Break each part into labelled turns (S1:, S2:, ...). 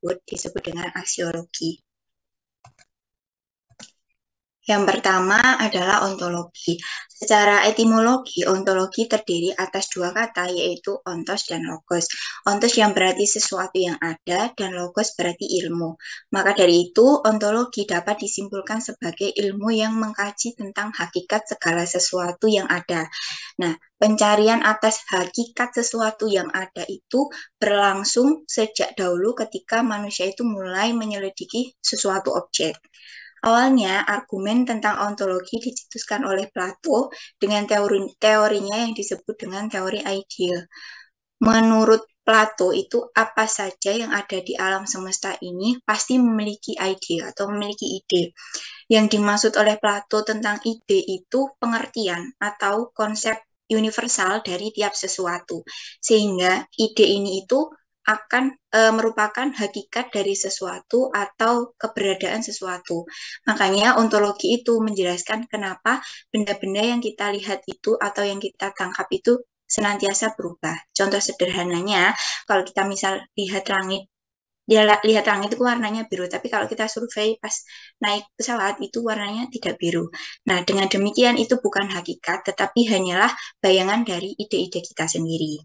S1: tersebut disebut dengan aksiologi. Yang pertama adalah ontologi. Secara etimologi, ontologi terdiri atas dua kata, yaitu ontos dan logos. Ontos yang berarti sesuatu yang ada, dan logos berarti ilmu. Maka dari itu, ontologi dapat disimpulkan sebagai ilmu yang mengkaji tentang hakikat segala sesuatu yang ada. Nah, pencarian atas hakikat sesuatu yang ada itu berlangsung sejak dahulu ketika manusia itu mulai menyelidiki sesuatu objek. Awalnya, argumen tentang ontologi dicetuskan oleh Plato dengan teorinya yang disebut dengan teori ideal. Menurut Plato itu apa saja yang ada di alam semesta ini pasti memiliki ide atau memiliki ide. Yang dimaksud oleh Plato tentang ide itu pengertian atau konsep universal dari tiap sesuatu. Sehingga ide ini itu akan merupakan hakikat dari sesuatu atau keberadaan sesuatu. Makanya ontologi itu menjelaskan kenapa benda-benda yang kita lihat itu atau yang kita tangkap itu senantiasa berubah. Contoh sederhananya, kalau kita misal lihat langit itu warnanya biru, tapi kalau kita survei pas naik pesawat itu warnanya tidak biru. Nah, dengan demikian itu bukan hakikat, tetapi hanyalah bayangan dari ide-ide kita sendiri.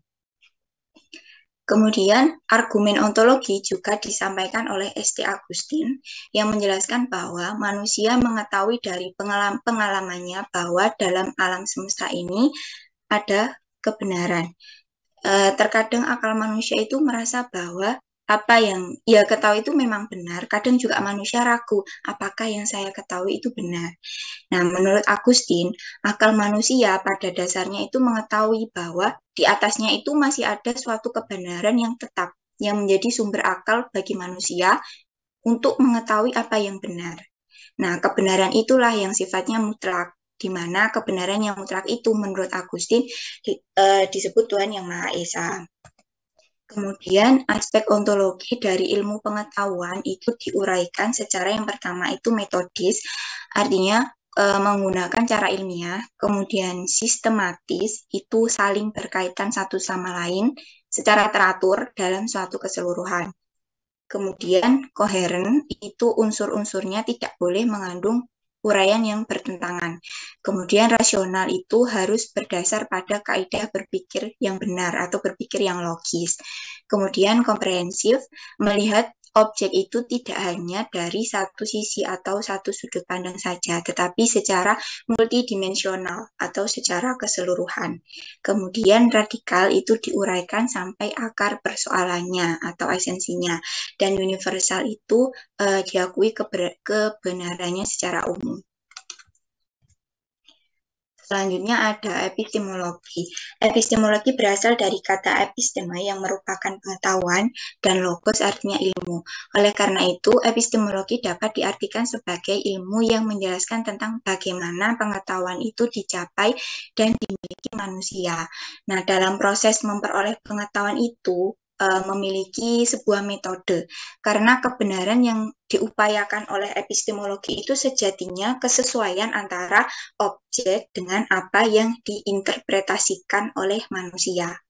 S1: Kemudian, argumen ontologi juga disampaikan oleh S.T. Agustin yang menjelaskan bahwa manusia mengetahui dari pengalamannya bahwa dalam alam semesta ini ada kebenaran. Terkadang akal manusia itu merasa bahwa apa yang ia ketahui itu memang benar. Kadang juga manusia ragu, apakah yang saya ketahui itu benar. Nah, menurut Agustin, akal manusia pada dasarnya itu mengetahui bahwa di atasnya itu masih ada suatu kebenaran yang tetap, yang menjadi sumber akal bagi manusia untuk mengetahui apa yang benar. Nah, kebenaran itulah yang sifatnya mutlak, di mana kebenaran yang mutlak itu menurut Agustin disebut Tuhan Yang Maha Esa. Kemudian aspek ontologi dari ilmu pengetahuan itu diuraikan secara yang pertama itu metodis, artinya menggunakan cara ilmiah, kemudian sistematis itu saling berkaitan satu sama lain secara teratur dalam suatu keseluruhan. Kemudian koheren itu unsur-unsurnya tidak boleh mengandung uraian yang bertentangan. Kemudian rasional itu harus berdasar pada kaidah berpikir yang benar atau berpikir yang logis. Kemudian komprehensif, melihat objek itu tidak hanya dari satu sisi atau satu sudut pandang saja, tetapi secara multidimensional atau secara keseluruhan. Kemudian radikal itu diuraikan sampai akar persoalannya atau esensinya. Dan universal itu diakui kebenarannya secara umum. Selanjutnya ada epistemologi. Epistemologi berasal dari kata epistema yang merupakan pengetahuan dan logos artinya ilmu. Oleh karena itu, epistemologi dapat diartikan sebagai ilmu yang menjelaskan tentang bagaimana pengetahuan itu dicapai dan dimiliki manusia. Nah, dalam proses memperoleh pengetahuan itu, memiliki sebuah metode karena kebenaran yang diupayakan oleh epistemologi itu sejatinya kesesuaian antara objek dengan apa yang diinterpretasikan oleh manusia.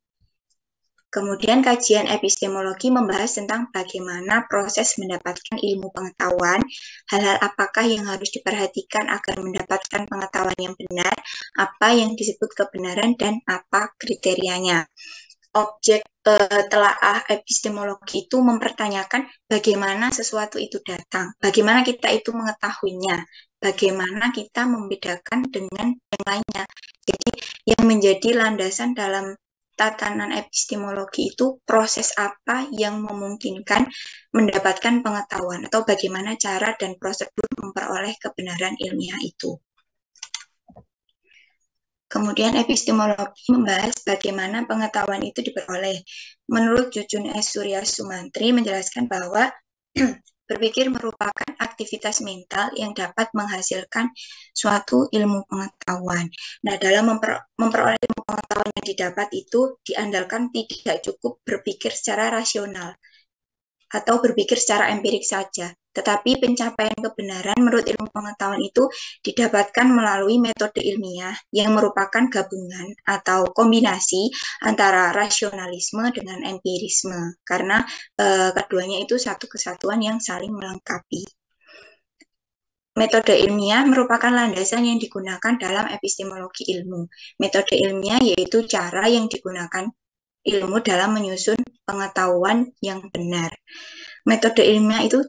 S1: Kemudian kajian epistemologi membahas tentang bagaimana proses mendapatkan ilmu pengetahuan, hal-hal apakah yang harus diperhatikan agar mendapatkan pengetahuan yang benar, apa yang disebut kebenaran, dan apa kriterianya. Objek telaah epistemologi itu mempertanyakan bagaimana sesuatu itu datang, bagaimana kita itu mengetahuinya, bagaimana kita membedakan dengan yang lainnya. Jadi yang menjadi landasan dalam tatanan epistemologi itu proses apa yang memungkinkan mendapatkan pengetahuan atau bagaimana cara dan prosedur memperoleh kebenaran ilmiah itu. Kemudian epistemologi membahas bagaimana pengetahuan itu diperoleh. Menurut Jujun S. Surya Sumantri menjelaskan bahwa berpikir merupakan aktivitas mental yang dapat menghasilkan suatu ilmu pengetahuan. Nah, dalam memperoleh ilmu pengetahuan yang didapat itu diandalkan tidak cukup berpikir secara rasional atau berpikir secara empirik saja, Tetapi pencapaian kebenaran menurut ilmu pengetahuan itu didapatkan melalui metode ilmiah yang merupakan gabungan atau kombinasi antara rasionalisme dengan empirisme, karena keduanya itu satu kesatuan yang saling melengkapi. Metode ilmiah merupakan landasan yang digunakan dalam epistemologi ilmu. Metode ilmiah yaitu cara yang digunakan ilmu dalam menyusun pengetahuan yang benar. Metode ilmiah itu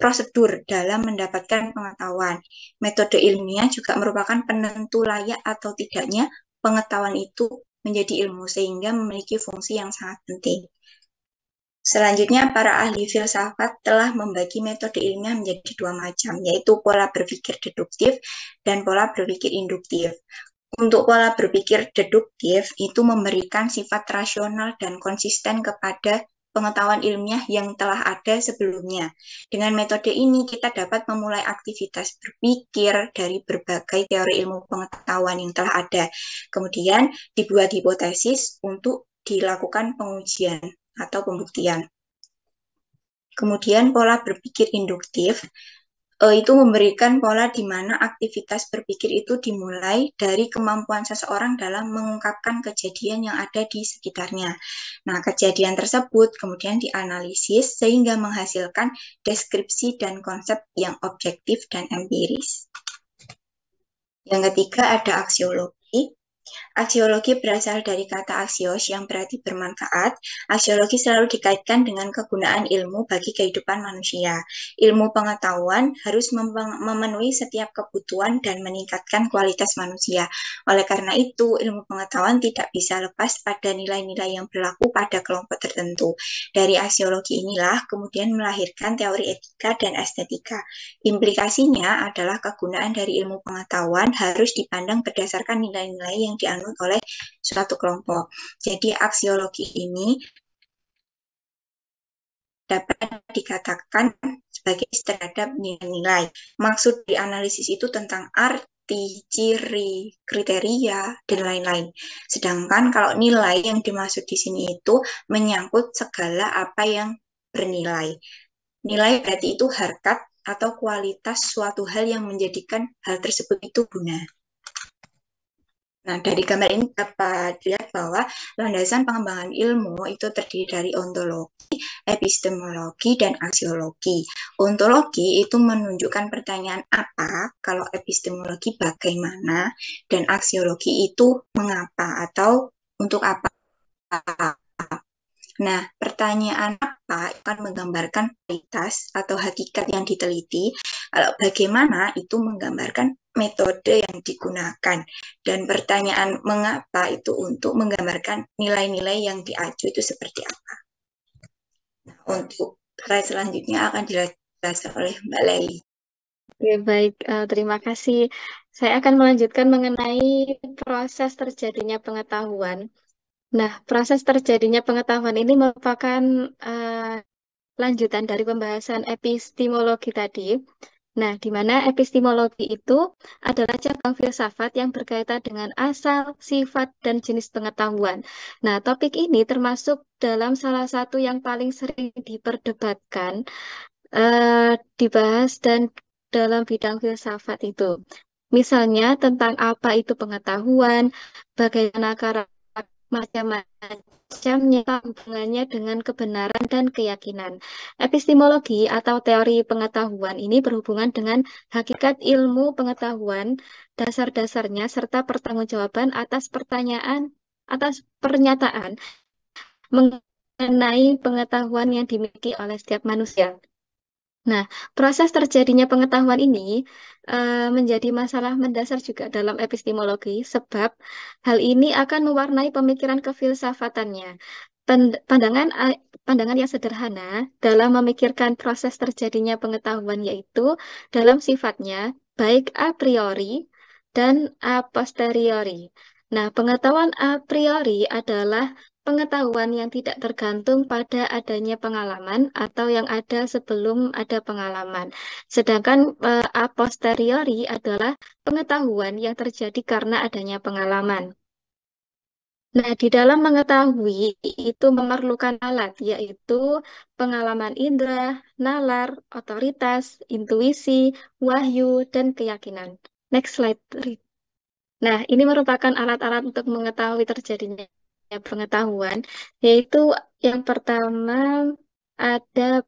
S1: prosedur dalam mendapatkan pengetahuan. Metode ilmiah juga merupakan penentu layak atau tidaknya pengetahuan itu menjadi ilmu, sehingga memiliki fungsi yang sangat penting. Selanjutnya, para ahli filsafat telah membagi metode ilmiah menjadi dua macam, yaitu pola berpikir deduktif dan pola berpikir induktif. Untuk pola berpikir deduktif itu memberikan sifat rasional dan konsisten kepada pengetahuan ilmiah yang telah ada sebelumnya. Dengan metode ini kita dapat memulai aktivitas berpikir dari berbagai teori ilmu pengetahuan yang telah ada. Kemudian dibuat hipotesis untuk dilakukan pengujian atau pembuktian. Kemudian pola berpikir induktif itu memberikan pola di mana aktivitas berpikir itu dimulai dari kemampuan seseorang dalam mengungkapkan kejadian yang ada di sekitarnya. Nah, kejadian tersebut kemudian dianalisis sehingga menghasilkan deskripsi dan konsep yang objektif dan empiris. Yang ketiga ada aksiologi. Aksiologi berasal dari kata aksios yang berarti bermanfaat. Aksiologi selalu dikaitkan dengan kegunaan ilmu bagi kehidupan manusia. Ilmu pengetahuan harus memenuhi setiap kebutuhan dan meningkatkan kualitas manusia. Oleh karena itu, ilmu pengetahuan tidak bisa lepas pada nilai-nilai yang berlaku pada kelompok tertentu. Dari aksiologi inilah kemudian melahirkan teori etika dan estetika. Implikasinya adalah kegunaan dari ilmu pengetahuan harus dipandang berdasarkan nilai-nilai yang dianut oleh suatu kelompok. Jadi aksiologi ini dapat dikatakan sebagai terhadap nilai-nilai. Maksud di analisis itu tentang arti, ciri, kriteria, dan lain-lain. Sedangkan kalau nilai yang dimaksud di sini itu menyangkut segala apa yang bernilai. Nilai berarti itu harkat atau kualitas suatu hal yang menjadikan hal tersebut itu guna. Nah, dari gambar ini dapat dilihat bahwa landasan pengembangan ilmu itu terdiri dari ontologi, epistemologi, dan aksiologi. Ontologi itu menunjukkan pertanyaan apa, kalau epistemologi bagaimana, dan aksiologi itu mengapa atau untuk apa. Nah, pertanyaan apa akan menggambarkan kualitas atau hakikat yang diteliti, kalau bagaimana itu menggambarkan metode yang digunakan, dan pertanyaan mengapa itu untuk menggambarkan nilai-nilai yang diacu itu seperti apa. Nah, untuk slide selanjutnya akan dijelaskan oleh Mbak Leli.
S2: Oke, baik. Terima kasih. Saya akan melanjutkan mengenai proses terjadinya pengetahuan. Nah, proses terjadinya pengetahuan ini merupakan lanjutan dari pembahasan epistemologi tadi. Nah, di mana epistemologi itu adalah cabang filsafat yang berkaitan dengan asal, sifat, dan jenis pengetahuan. Nah, topik ini termasuk dalam salah satu yang paling sering diperdebatkan, dibahas dan dalam bidang filsafat itu. Misalnya tentang apa itu pengetahuan, bagaimana macam-macamnya hubungannya dengan kebenaran dan keyakinan. Epistemologi atau teori pengetahuan ini berhubungan dengan hakikat ilmu pengetahuan, dasar-dasarnya, serta pertanggungjawaban atas pernyataan mengenai pengetahuan yang dimiliki oleh setiap manusia. Nah, proses terjadinya pengetahuan ini menjadi masalah mendasar juga dalam epistemologi, sebab hal ini akan mewarnai pemikiran kefilsafatannya. Pandangan yang sederhana dalam memikirkan proses terjadinya pengetahuan yaitu dalam sifatnya baik a priori dan a posteriori. Nah, pengetahuan a priori adalah pengetahuan yang tidak tergantung pada adanya pengalaman atau yang ada sebelum ada pengalaman. Sedangkan a posteriori adalah pengetahuan yang terjadi karena adanya pengalaman. Nah, di dalam mengetahui itu memerlukan alat, yaitu pengalaman indera, nalar, otoritas, intuisi, wahyu, dan keyakinan. Next slide. Nah, ini merupakan alat-alat untuk mengetahui terjadinya pengetahuan, yaitu yang pertama ada,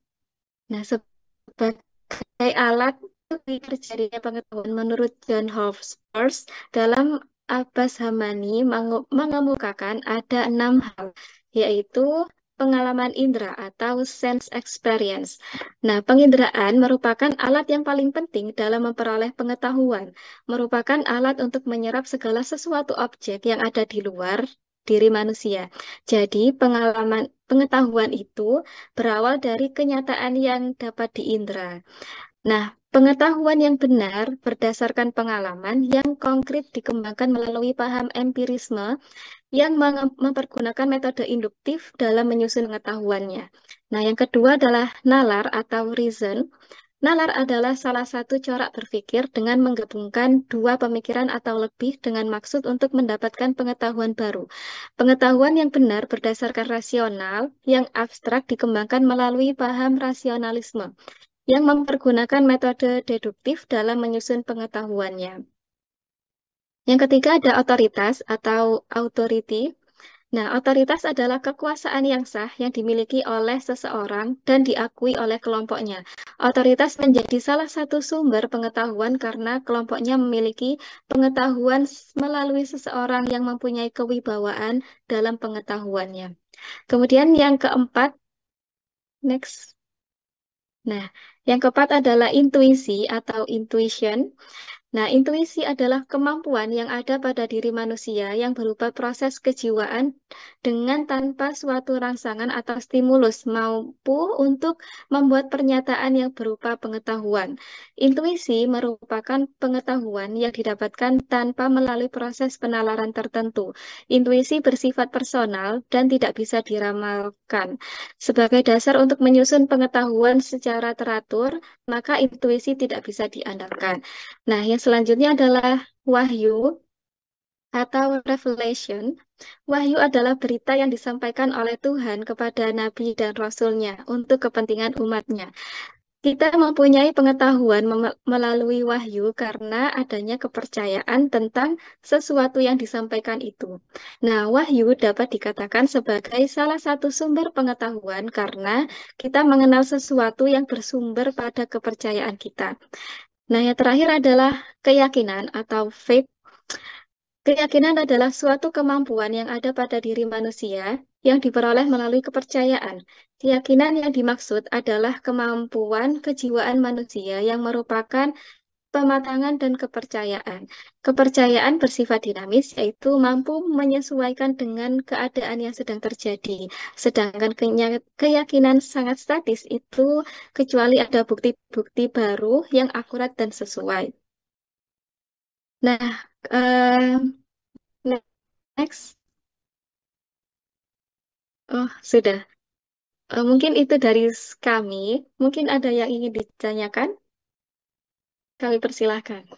S2: nah, sebagai alat untuk terjadinya pengetahuan menurut John Hofstadter dalam Abbas Hamani mengemukakan ada 6 hal, yaitu pengalaman indera atau sense experience. Nah, penginderaan merupakan alat yang paling penting dalam memperoleh pengetahuan, merupakan alat untuk menyerap segala sesuatu objek yang ada di luar diri manusia. Jadi, pengetahuan itu berawal dari kenyataan yang dapat diindra. Nah, pengetahuan yang benar berdasarkan pengalaman yang konkret dikembangkan melalui paham empirisme yang mempergunakan metode induktif dalam menyusun pengetahuannya. Nah, yang kedua adalah nalar atau reason. Nalar adalah salah satu corak berpikir dengan menggabungkan dua pemikiran atau lebih dengan maksud untuk mendapatkan pengetahuan baru. Pengetahuan yang benar berdasarkan rasional, yang abstrak dikembangkan melalui paham rasionalisme, yang mempergunakan metode deduktif dalam menyusun pengetahuannya. Yang ketiga ada otoritas atau authority. Nah, otoritas adalah kekuasaan yang sah yang dimiliki oleh seseorang dan diakui oleh kelompoknya. Otoritas menjadi salah satu sumber pengetahuan karena kelompoknya memiliki pengetahuan melalui seseorang yang mempunyai kewibawaan dalam pengetahuannya. Kemudian yang keempat, next. Nah, yang keempat adalah intuisi atau intuition. Nah, intuisi adalah kemampuan yang ada pada diri manusia yang berupa proses kejiwaan dengan tanpa suatu rangsangan atau stimulus, mampu untuk membuat pernyataan yang berupa pengetahuan. Intuisi merupakan pengetahuan yang didapatkan tanpa melalui proses penalaran tertentu. Intuisi bersifat personal dan tidak bisa diramalkan. Sebagai dasar untuk menyusun pengetahuan secara teratur, maka intuisi tidak bisa diandalkan. Nah, yang selanjutnya adalah wahyu atau revelation. Wahyu adalah berita yang disampaikan oleh Tuhan kepada nabi dan rasulnya untuk kepentingan umatnya. Kita mempunyai pengetahuan melalui wahyu karena adanya kepercayaan tentang sesuatu yang disampaikan itu. Nah, wahyu dapat dikatakan sebagai salah satu sumber pengetahuan karena kita mengenal sesuatu yang bersumber pada kepercayaan kita. Nah, yang terakhir adalah keyakinan atau faith. Keyakinan adalah suatu kemampuan yang ada pada diri manusia yang diperoleh melalui kepercayaan. Keyakinan yang dimaksud adalah kemampuan kejiwaan manusia yang merupakan pematangan dan kepercayaan. Kepercayaan bersifat dinamis, yaitu mampu menyesuaikan dengan keadaan yang sedang terjadi. Sedangkan keyakinan sangat statis itu kecuali ada bukti-bukti baru yang akurat dan sesuai. Nah, next. Oh, sudah. Mungkin itu dari kami. Mungkin ada yang ingin ditanyakan. Kami persilahkan.